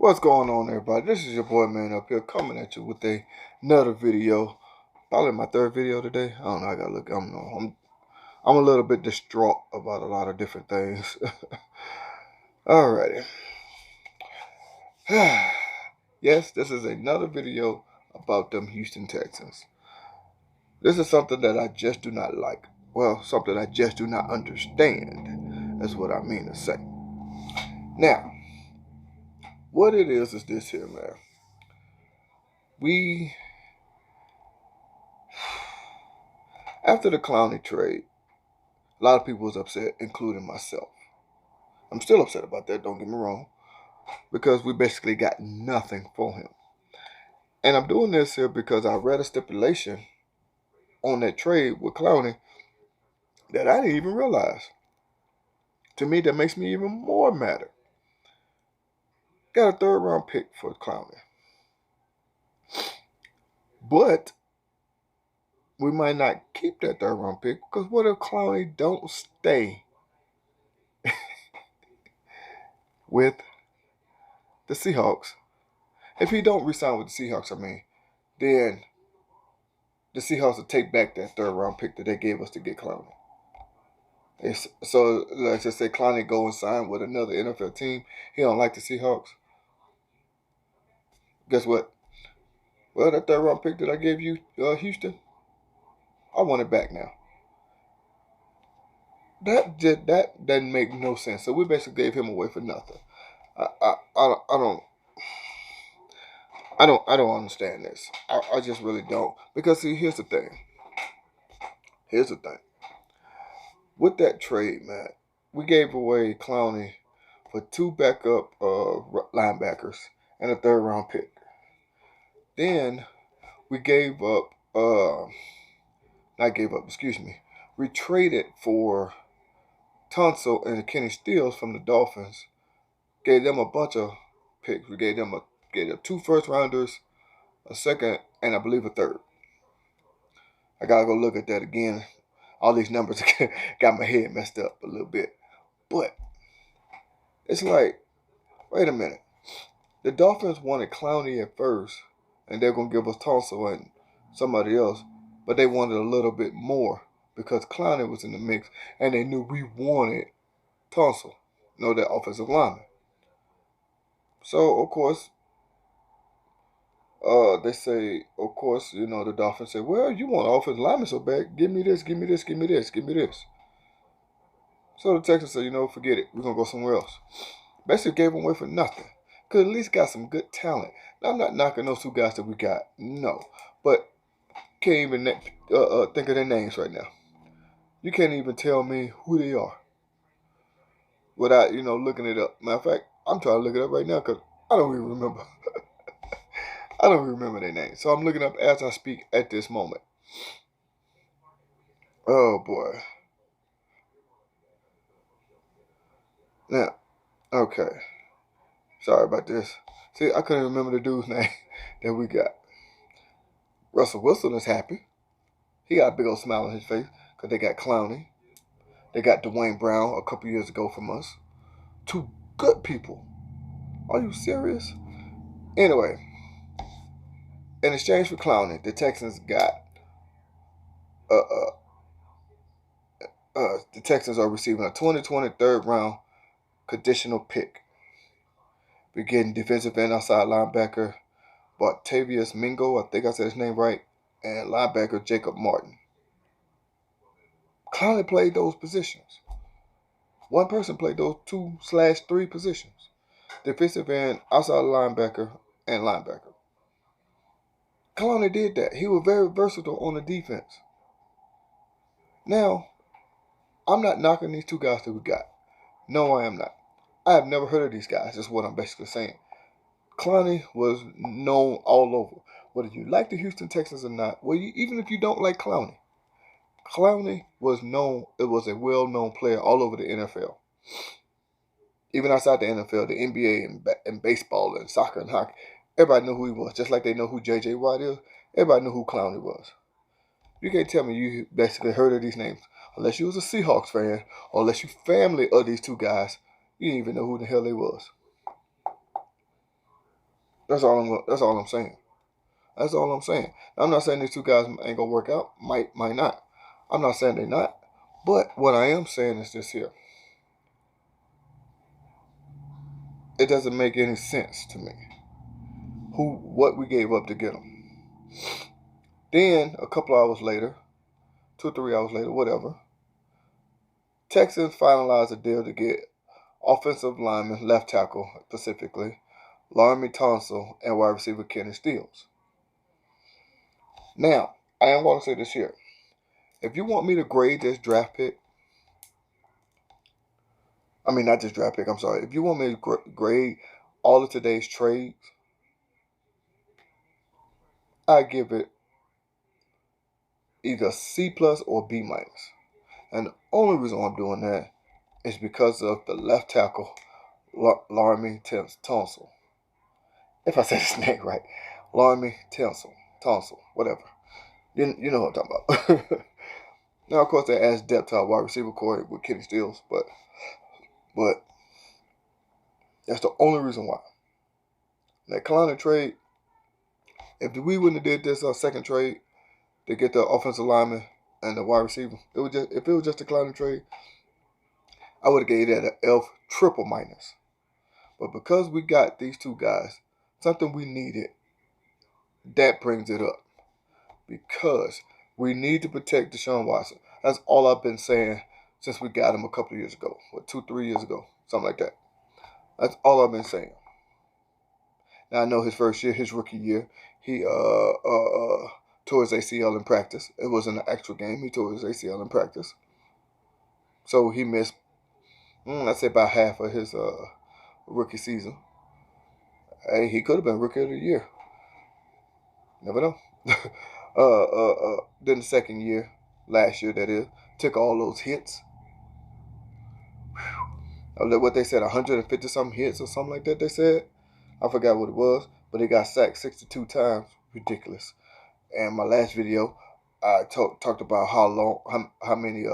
What's going on, everybody? This is your boy Man up here coming at you with another video. Probably my third video today. I don't know. I gotta look. I don't know. I'm a little bit distraught about a lot of different things. Alrighty. Yes, this is another video about them Houston Texans. This is something that I just do not like. Well, something I just do not understand. That's what I mean to say. Now, what it is this here, man. After the Clowney trade, a lot of people was upset, including myself. I'm still upset about that, don't get me wrong, because we basically got nothing for him. And I'm doing this here because I read a stipulation on that trade with Clowney that I didn't even realize. To me, that makes me even more madder. Got a third round pick for Clowney. But we might not keep that third round pick because what if Clowney don't stay with the Seahawks? If he don't resign with the Seahawks, then the Seahawks will take back that third round pick that they gave us to get Clowney. So let's just say Clowney go and sign with another NFL team. He don't like the Seahawks. Guess what? Well, that third round pick that I gave you, Houston, I want it back now. That doesn't make no sense. So we basically gave him away for nothing. I don't understand this. I just really don't. Because see, here's the thing. With that trade, man, we gave away Clowney for two backup linebackers and a third round pick. Then we we traded for Tunsil and Kenny Stills from the Dolphins. Gave them a bunch of picks. We gave them two first rounders, a second, and I believe a third. I gotta go look at that again. All these numbers got my head messed up a little bit. But it's like, wait a minute. The Dolphins wanted Clowney at first, and they're going to give us Tunsil and somebody else. But they wanted a little bit more because Clowney was in the mix, and they knew we wanted Tunsil, that offensive lineman. So, of course, the Dolphins say, well, you want offensive lineman so bad, give me this, give me this, give me this, give me this. So the Texans said, forget it. We're going to go somewhere else. Basically gave them away for nothing. Could at least got some good talent. Now, I'm not knocking those two guys that we got. No. But can't even think of their names right now. You can't even tell me who they are without, looking it up. Matter of fact, I'm trying to look it up right now because I don't even remember. I don't even remember their names. So I'm looking up as I speak at this moment. Oh, boy. Now, okay. Sorry about this. See, I couldn't remember the dude's name that we got. Russell Wilson is happy. He got a big old smile on his face because they got Clowney. They got Dwayne Brown a couple years ago from us. Two good people. Are you serious? Anyway, in exchange for Clowney, the Texans got the Texans are receiving a 2020 third round conditional pick. We're getting defensive end outside linebacker Bartavius Mingo, I think I said his name right, and linebacker Jacob Martin. Clowney played those positions. One person played those 2/3 positions. Defensive end, outside linebacker, and linebacker. Clowney did that. He was very versatile on the defense. Now, I'm not knocking these two guys that we got. No, I am not. I have never heard of these guys. That's what I'm basically saying. Clowney was known all over. Whether you like the Houston Texans or not, even if you don't like Clowney, Clowney was known. It was a well-known player all over the NFL. Even outside the NFL, the NBA and baseball and soccer and hockey, everybody knew who he was. Just like they know who J.J. Watt is, everybody knew who Clowney was. You can't tell me you basically heard of these names. Unless you was a Seahawks fan, or unless you family of these two guys, you didn't even know who the hell they was. That's all I'm saying. That's all I'm saying. I'm not saying these two guys ain't gonna work out. Might not. I'm not saying they're not. But what I am saying is this here. It doesn't make any sense to me. What we gave up to get them. Then a couple hours later, 2 or 3 hours later, whatever, Texans finalized a deal to get offensive lineman, left tackle specifically, Laremy Tunsil, and wide receiver Kenny Stills. Now, I am going to say this here. If you want me to grade this draft pick, I mean, not this draft pick, I'm sorry. If you want me to grade all of today's trades, I give it either C plus or B minus. And the only reason I'm doing that is because of the left tackle, Laremy Tunsil. If I say his name right, Laremy Tunsil, whatever. You know what I'm talking about. Now, of course, they added depth to our wide receiver core with Kenny Stills, but that's the only reason why. That Kalani trade, if we wouldn't have did this second trade to get the offensive lineman and the wide receiver, if it was just a Kalani trade, I would have gave that an F triple minus. But because we got these two guys, something we needed, that brings it up. Because we need to protect Deshaun Watson. That's all I've been saying since we got him a couple of years ago. 2-3 years ago. Something like that. That's all I've been saying. Now I know his first year, his rookie year, he tore his ACL in practice. It wasn't an actual game. He tore his ACL in practice. So he missed, I'd say about half of his rookie season. Hey, he could have been rookie of the year. Never know. Then the second year, last year that is, took all those hits. What they said, 150 something hits or something like that. They said, I forgot what it was, but he got sacked 62 times. Ridiculous. And my last video, I talked about how many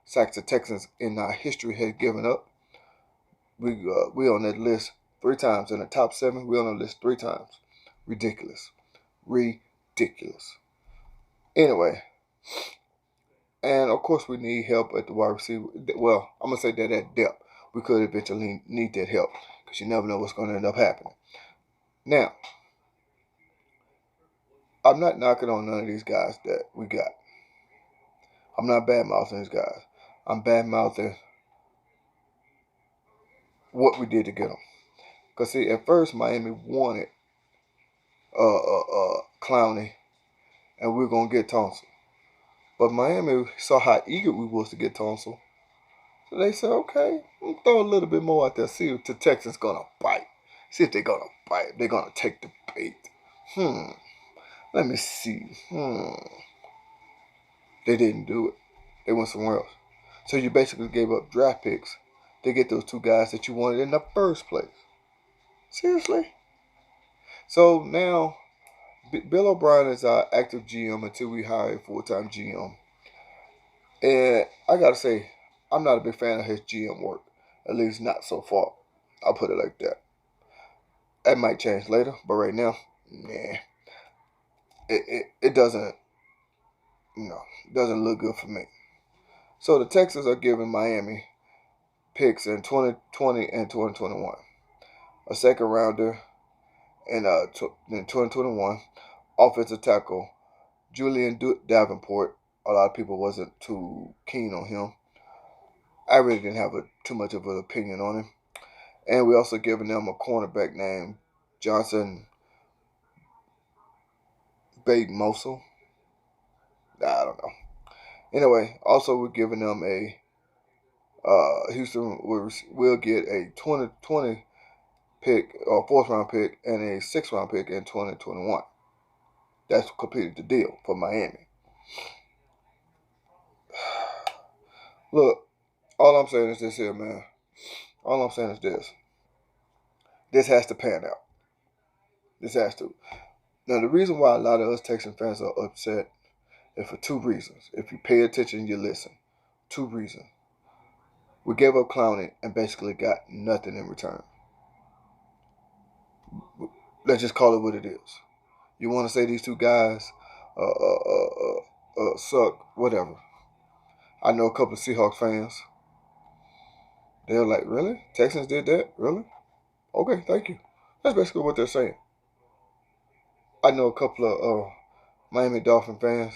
sacks the Texans in our history had given up. We on that list 3 times in the top 7. We on the list 3 times. Ridiculous. Anyway, and of course we need help at the wide receiver. Well, I'm gonna say that at depth, we could eventually need that help because you never know what's going to end up happening. Now, I'm not knocking on none of these guys that we got. I'm not bad-mouthing these guys. I'm bad-mouthing what we did to get them. Because, see, at first, Miami wanted Clowney, and we were going to get Tunsil. But Miami saw how eager we was to get Tunsil. So they said, okay, we'll throw a little bit more out there. See if the Texans going to bite. See if they're going to bite. They're going to take the bait. Let me see. They didn't do it. They went somewhere else. So you basically gave up draft picks to get those 2 guys that you wanted in the first place. Seriously? So now, Bill O'Brien is our active GM until we hire a full-time GM. And I got to say, I'm not a big fan of his GM work. At least not so far. I'll put it like that. That might change later, but right now, nah. It doesn't, doesn't look good for me. So the Texans are giving Miami picks in 2020 and 2021. A second rounder in 2021. Offensive tackle Julian Davenport. A lot of people wasn't too keen on him. I really didn't have too much of an opinion on him. And we also giving them a cornerback named Johnson Bates-Mossel. I don't know. Anyway, also we're giving them a Houston will get a 2020 pick or 4th round pick and a 6th round pick in 2021. That's completed the deal for Miami. Look, all I'm saying is this here, man. All I'm saying is this. This has to pan out. This has to. Now, the reason why a lot of us Texan fans are upset is for 2 reasons. If you pay attention, you listen. 2 reasons. We gave up Clowney and basically got nothing in return. let's just call it what it is. You want to say these two guys suck, whatever. I know a couple of Seahawks fans. They're like, really? Texans did that? Really? Okay, thank you. That's basically what they're saying. I know a couple of Miami Dolphin fans.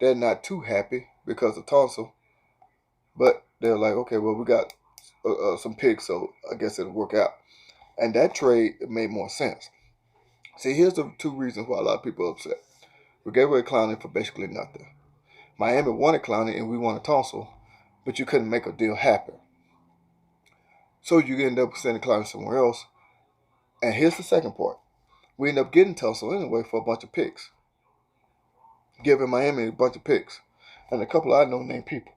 They're not too happy because of Tonsil. But they're like, okay, well, we got some picks, so I guess it'll work out. And that trade made more sense. See, here's the two reasons why a lot of people are upset. We gave away Clowney for basically nothing. Miami wanted Clowney and we wanted Tonsil, but you couldn't make a deal happen. So you end up sending Clowney somewhere else. And here's the second part. We end up getting Tonsil anyway for a bunch of picks. Giving Miami a bunch of picks. And a couple of no-name people.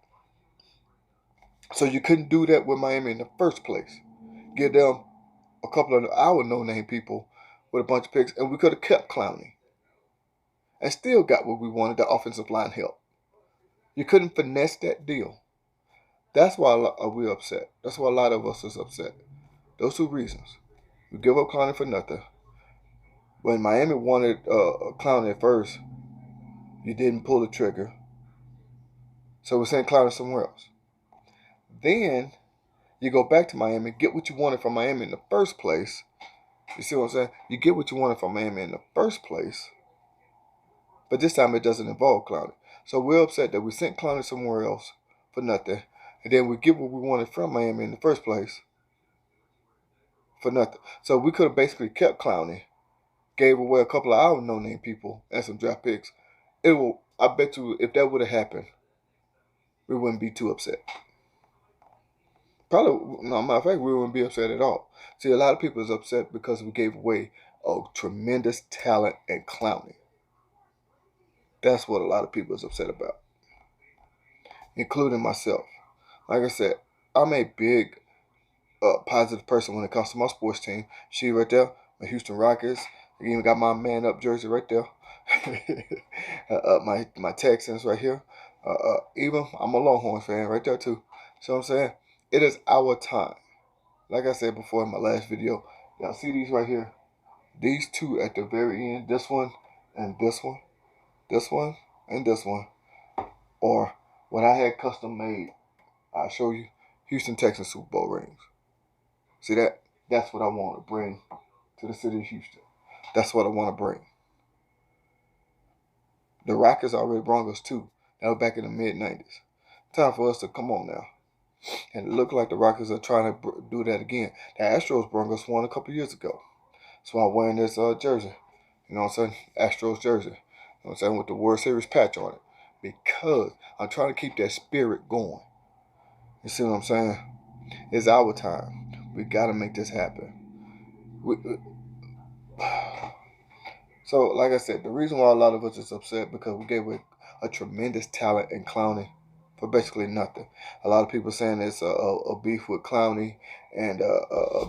So you couldn't do that with Miami in the first place. Give them a couple of our no-name people with a bunch of picks, and we could have kept Clowney. And still got what we wanted, the offensive line help. You couldn't finesse that deal. That's why we're upset. That's why a lot of us is upset. Those two reasons. We give up Clowney for nothing. When Miami wanted Clowney at first, you didn't pull the trigger. So we sent Clowney somewhere else. Then you go back to Miami, get what you wanted from Miami in the first place. You see what I'm saying? You get what you wanted from Miami in the first place. But this time it doesn't involve Clowney. So we're upset that we sent Clowney somewhere else for nothing. And then we get what we wanted from Miami in the first place for nothing. So we could have basically kept Clowney, gave away a couple of our no-name people and some draft picks. I bet you if that would have happened, we wouldn't be too upset. Probably, no, matter of fact, we wouldn't be upset at all. See, a lot of people is upset because we gave away a tremendous talent in Clowney. That's what a lot of people is upset about, including myself. Like I said, I'm a big positive person when it comes to my sports team. See right there, my Houston Rockets. I even got my man up jersey right there. My Texans right here. Even I'm a Longhorns fan right there too. So I'm saying it is our time. Like I said before in my last video, y'all see these right here. These two at the very end. This one and this one. This one and this one. Or what I had custom made. I'll show you. Houston Texans Super Bowl rings. See that? That's what I want to bring to the city of Houston. That's what I want to bring. The Rockets already brought us too. That was back in the mid-90s. Time for us to come on now. And it looked like the Rockets are trying to do that again. The Astros brought us one a couple years ago. That's why I'm wearing this jersey. You know what I'm saying? Astros jersey. You know what I'm saying? With the World Series patch on it. Because I'm trying to keep that spirit going. You see what I'm saying? It's our time. We got to make this happen. So, like I said, the reason why a lot of us is upset because we gave away a tremendous talent in Clowney for basically nothing. A lot of people saying it's a beef with Clowney and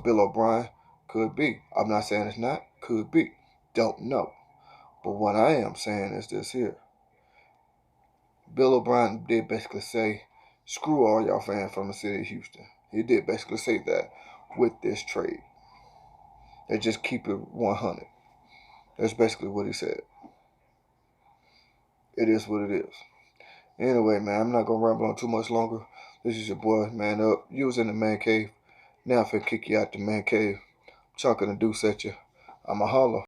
Bill O'Brien. Could be. I'm not saying it's not. Could be. Don't know. But what I am saying is this here. Bill O'Brien did basically say, screw all y'all fans from the city of Houston. He did basically say that with this trade. They just keep it 100. That's basically what he said. It is what it is. Anyway, man, I'm not going to ramble on too much longer. This is your boy, Man Up. You was in the man cave. Now I'm finna kick you out the man cave. Chunking a deuce at you. I'ma holler.